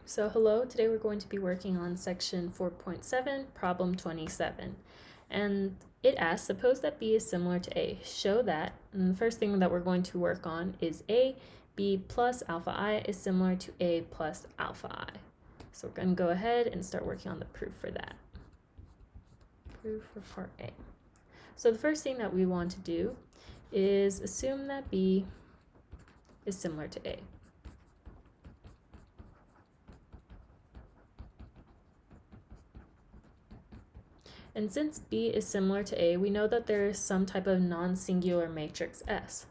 So hello, today we're going to be working on section 4.7, problem 27. And it asks, suppose that B is similar to A. Show that, and the first thing that we're going to work on is A, B plus alpha I is similar to A plus alpha I. So we're going to go ahead and start working on the proof for that. Proof for part A. So the first thing that we want to do is assume that B is similar to A. And since B is similar to A, we know that there is some type of non-singular matrix S.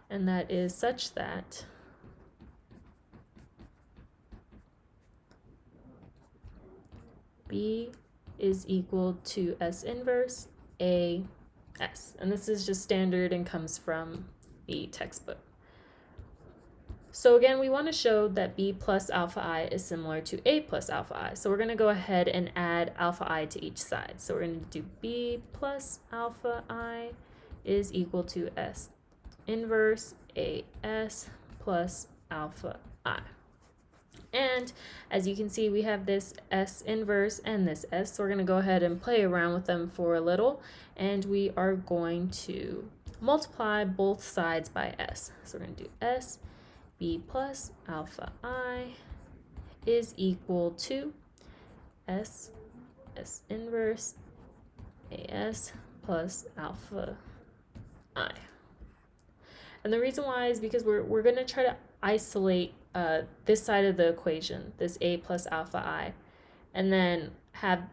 And that is such that B is equal to S inverse A S. And this is just standard and comes from the textbook. So again, we want to show that B plus alpha I is similar to A plus alpha I. So we're going to go ahead and add alpha I to each side. So we're going to do B plus alpha I is equal to S inverse AS plus alpha I. And as you can see, we have this S inverse and this S. So we're going to go ahead and play around with them for a little. And we are going to multiply both sides by S. So we're going to do S, B plus alpha I is equal to S inverse AS plus alpha I. And the reason why is because we're going to try to isolate this side of the equation, this A plus alpha I, and then have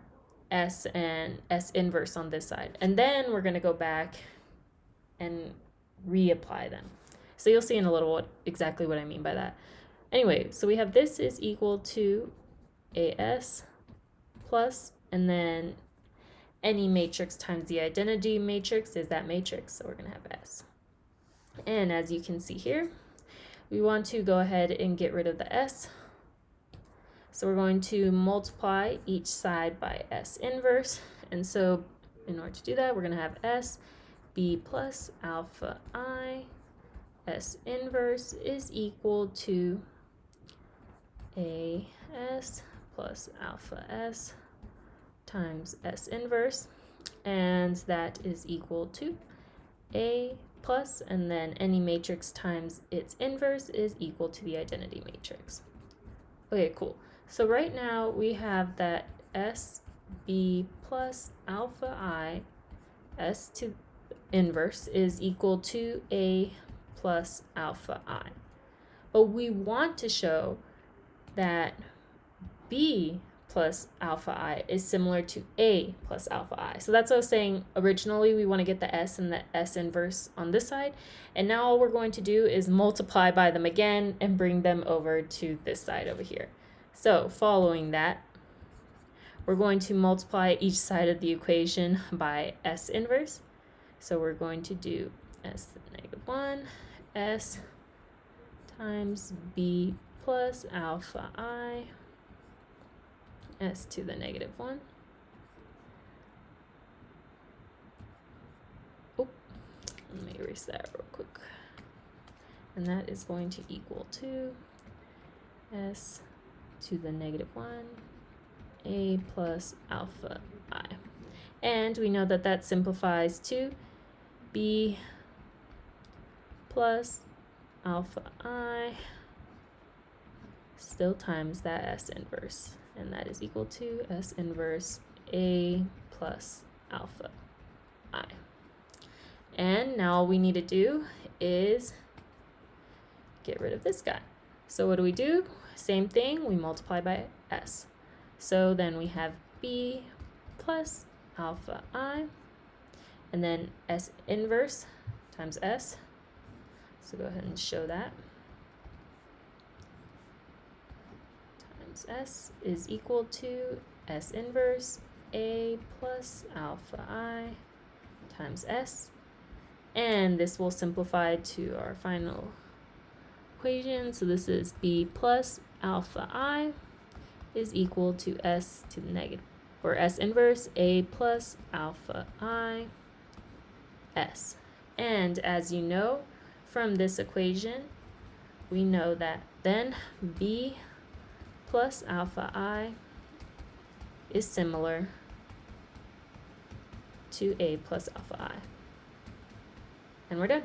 S and S inverse on this side. And then we're going to go back and reapply them. So you'll see in a little exactly what I mean by that. Anyway, so we have this is equal to AS plus, and then any matrix times the identity matrix is that matrix. So we're going to have S. And as you can see here, we want to go ahead and get rid of the S. So we're going to multiply each side by S inverse. And so in order to do that, we're going to have S, B plus alpha I, S inverse is equal to AS plus alpha S times S inverse. And that is equal to A plus, and then any matrix times its inverse is equal to the identity matrix. Okay, cool. So right now we have that S, B plus alpha I, S to inverse is equal to A plus alpha I. But we want to show that B plus alpha I is similar to A plus alpha I. So that's what I was saying originally. We want to get the S and the S inverse on this side. And now all we're going to do is multiply by them again and bring them over to this side over here. So following that, we're going to multiply each side of the equation by S inverse. So we're going to do S to the negative 1, S times B plus alpha I, S to the negative 1. Oh, let me erase that real quick. And that is going to equal to S to the negative 1, A plus alpha I. And we know that that simplifies to B plus alpha I still times that S inverse. And that is equal to S inverse A plus alpha I. And now all we need to do is get rid of this guy. So what do? Same thing, we multiply by S. So then we have B plus alpha I, and then S inverse times S. So go ahead and show that. S is equal to S inverse A plus alpha I times S. And this will simplify to our final equation. So this is B plus alpha I is equal to S to the negative, or S inverse A plus alpha I S. And as you know from this equation, we know that then B plus alpha I is similar to A plus alpha I. And we're done.